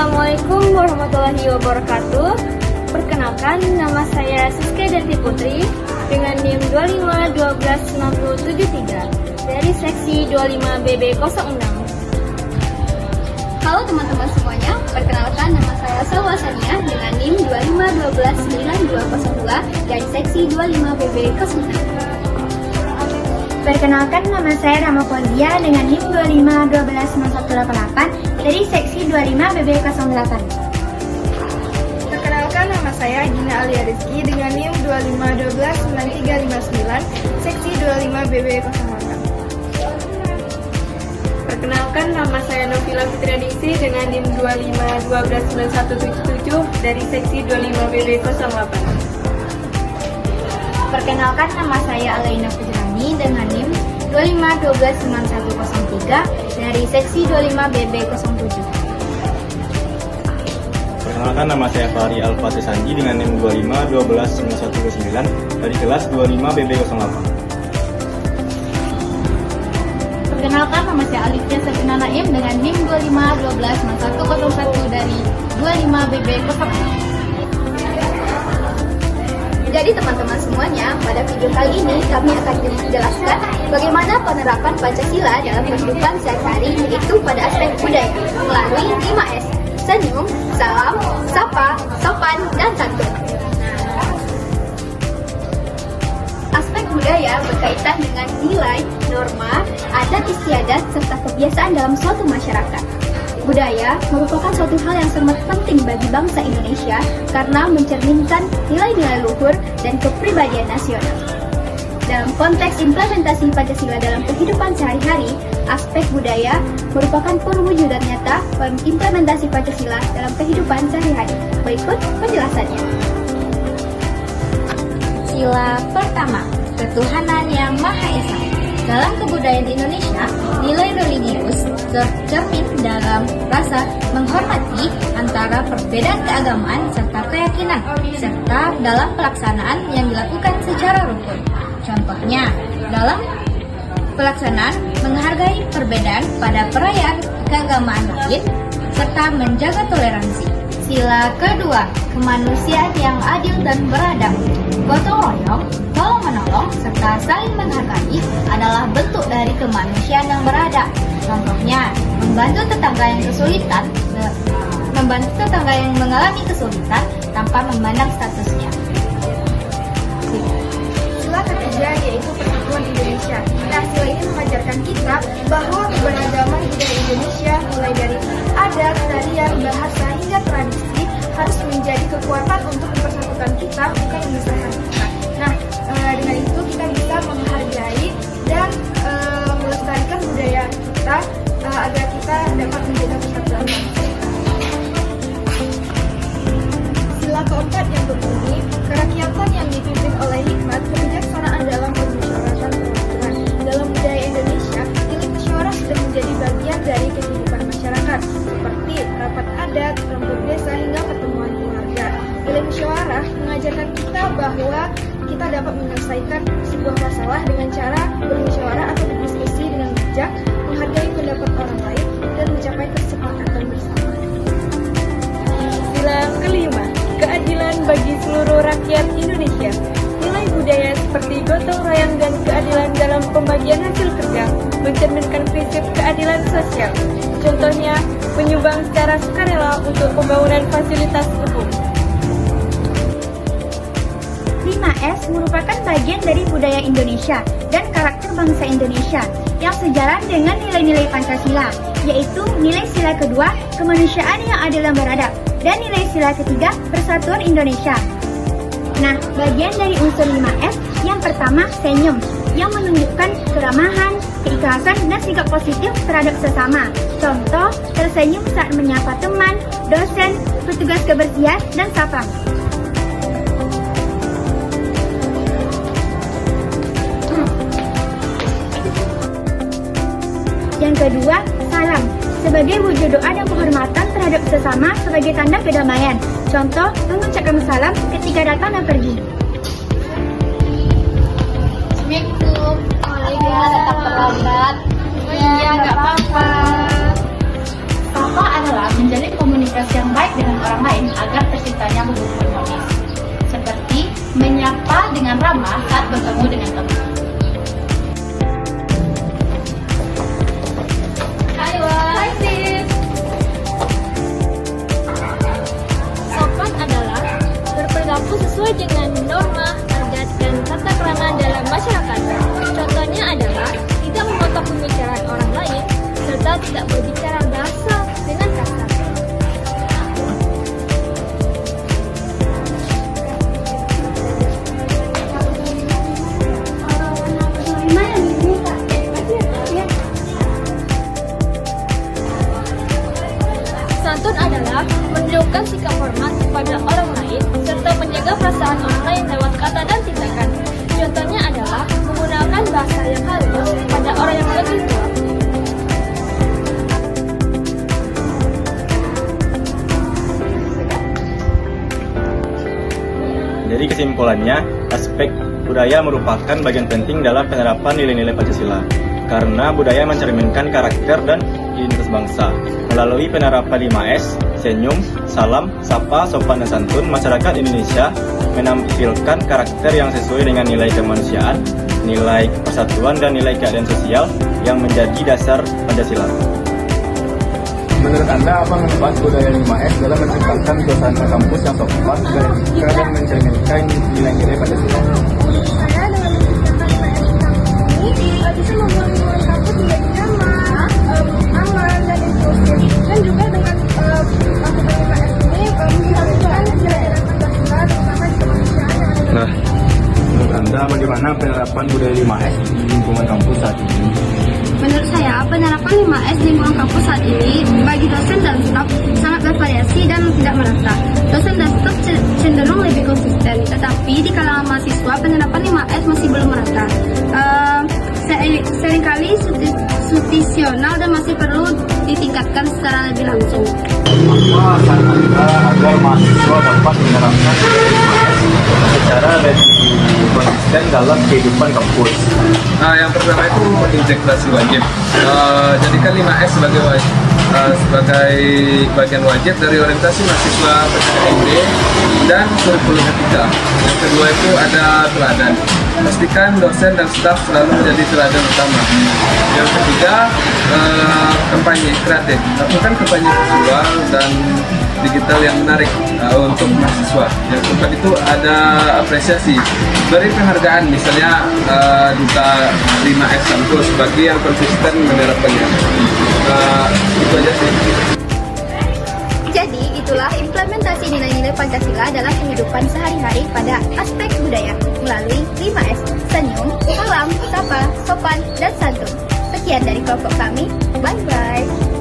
Assalamualaikum warahmatullahi wabarakatuh. Perkenalkan, nama saya Siska Danti Putri dengan NIM 25126073 dari seksi 25BB06. Halo teman-teman semuanya, perkenalkan nama saya Salwa Sania dengan NIM 25129202 dari seksi 25BB06. Perkenalkan, nama saya Rama Fauzia dengan NIM 25129188 dari seksi 25BB08. Perkenalkan, nama saya Gina Alia Rizky dengan NIM 25129359 seksi 25BB08. Perkenalkan, nama saya Novila Fitriadisi dengan NIM 25129177 dari seksi 25BB08. Perkenalkan, nama saya Alaina Fujrani dengan NIM 25129103 dari seksi 25BB07. Perkenalkan, nama saya Fahri Al-Fatih Sanji dengan NIM 25129129 dari kelas 25BB08. Perkenalkan, nama saya Alifia Sabrina Naim dengan NIM 25129101 dari 25BB06. Jadi teman-teman semuanya, pada video kali ini kami akan menjelaskan bagaimana penerapan Pancasila dalam kehidupan sehari-hari, yaitu pada aspek budaya melalui 5S: senyum, salam, sapa, sopan, dan santun. Aspek budaya berkaitan dengan nilai, norma, adat istiadat, serta kebiasaan dalam suatu masyarakat. Budaya merupakan suatu hal yang sangat penting bagi bangsa Indonesia karena mencerminkan nilai-nilai luhur dan kepribadian nasional. Dalam konteks implementasi Pancasila dalam kehidupan sehari-hari, aspek budaya merupakan perwujudan nyata implementasi Pancasila dalam kehidupan sehari-hari. Berikut penjelasannya. Sila pertama, ketuhanan yang Maha Esa. Dalam kebudayaan Indonesia, nilai religius tercermin dalam rasa menghormati antara perbedaan keagamaan serta keyakinan, serta dalam pelaksanaan yang dilakukan secara rukun. Contohnya, dalam pelaksanaan menghargai perbedaan pada perayaan keagamaan lain, serta menjaga toleransi. Sila kedua, kemanusiaan yang adil dan beradab. Gotong royong, tolong menolong, serta saling menghargai adalah bentuk dari kemanusiaan yang beradab. Contohnya, membantu tetangga yang mengalami kesulitan tanpa memandang statusnya. Sila ketiga yaitu Persatuan Indonesia. Nah, sila ini mengajarkan kita bahwa keberagaman budaya Indonesia mulai dari adat, tarian, bahasa hingga tradisi harus menjadi kekuatan untuk mempersatukan kita, bukan memisahkan kita. Nah, dengan itu kita bisa menghargai dan melestarikan budaya kita agar kita dapat menjaga persatuan bangsa. Sila keempat yang berbunyi, kerakyatan yang dipimpin oleh hikmat, kebijaksanaan dalam permusyawaratan perwakilan. Dalam budaya Indonesia, nilai musyawarah sudah menjadi bagian dari kehidupan masyarakat, seperti rapat adat, rambut desa, hingga pertemuan keluarga. Nilai musyawarah mengajarkan kita bahwa kita dapat menyelesaikan sebuah masalah dengan cara bermusyawarah atau berdiskusi dengan bijak, menghargai pendapat orang lain, dan mencapai kesepakatan bersama. Sila kelima, keadilan bagi seluruh rakyat Indonesia. Nilai budaya seperti gotong royong dan keadilan dalam pembagian hasil kerja mencerminkan prinsip keadilan sosial. Contohnya, menyumbang secara sukarela untuk pembangunan fasilitas umum. 5S merupakan bagian dari budaya Indonesia dan karakter bangsa Indonesia yang sejalan dengan nilai-nilai Pancasila, yaitu nilai sila kedua, kemanusiaan yang adil dan beradab, dan nilai sila ketiga, persatuan Indonesia. Nah, bagian dari unsur 5S yang pertama, senyum, yang menunjukkan keramahan, keikhlasan, dan sikap positif terhadap sesama. Contoh, tersenyum saat menyapa teman, dosen, petugas kebersihan, dan satpam. Yang kedua, salam, sebagai wujud doa dan penghormatan terhadap sesama sebagai tanda kedamaian. Contoh, mengucapkan salam ketika datang dan pergi. Assalamualaikum. Tetap terlambat. Iya, nggak apa-apa. Sapa adalah menjalin komunikasi berkomunikasi yang baik dengan orang lain agar terciptanya hubungan harmonis. Seperti menyapa dengan ramah saat bertemu dengan teman. Hai sis. Sopan adalah berperilaku sesuai dengan norma, adat, dan tata krama dalam masyarakat. Contohnya adalah tidak memotong pembicaraan orang lain, serta tidak berbicara kasar dengan kasar. Santun adalah menunjukkan sikap hormat kepada orang lain serta menjaga perasaan orang lain lewat kata dan tindakan. Contohnya adalah menggunakan bahasa yang halus pada orang yang lebih tua. Jadi kesimpulannya, aspek budaya merupakan bagian penting dalam penerapan nilai-nilai Pancasila. Karena budaya mencerminkan karakter dan identitas bangsa. Melalui penerapan 5S, senyum, salam, sapa, sopan, dan santun, masyarakat Indonesia menampilkan karakter yang sesuai dengan nilai kemanusiaan, nilai persatuan, dan nilai keadilan sosial yang menjadi dasar Pancasila. Menurut Anda, apa manfaat budaya 5S dalam menciptakan suasana kampus yang sopan, beretika, dan mencerminkan nilai-nilai Pancasila? Saya dengan menciptakan 5S kampus ini bisa membuat lingkungan kampus menjadi nyaman, aman, dan inklusif. Dan juga dengan melakukan 5S ini menjalankan nilai-nilai Pancasila terutama di kemanusiaan yang ada. Nah, menurut Anda, bagaimana penerapan budaya 5S di lingkungan kampus saat ini? Menurut saya, penerapan 5S di lingkungan kampus saat ini bagi dosen dan staf sangat bervariasi dan tidak merata. Dosen dan staf cenderung lebih konsisten, tetapi di kalangan mahasiswa penerapan 5S masih belum merata. Seringkali situasional dan masih perlu ditingkatkan secara lebih langsung. Apa saran Anda agar mahasiswa dapat menerapkan budaya 5S secara lebih konsisten dalam kehidupan kampus? Yang pertama itu integrasi wajib. Jadikan 5S sebagai bagian wajib dari orientasi mahasiswa PTKMB dan kurikulum etika. Yang kedua itu ada teladan. Pastikan dosen dan staf selalu menjadi teladan utama. Yang ketiga, kampanye kreatif. Lakukan kampanye visual dan digital yang menarik untuk mahasiswa. Yang keempat itu ada apresiasi. Beri penghargaan, misalnya duta 5S kampus bagi yang konsisten menerapkannya. Itu aja sih. Jadi, itulah implementasi nilai-nilai Pancasila dalam kehidupan sehari-hari pada aspek budaya melalui 5S, senyum, salam, sapa, sopan, dan santun. Sekian dari kelompok kami. Bye-bye.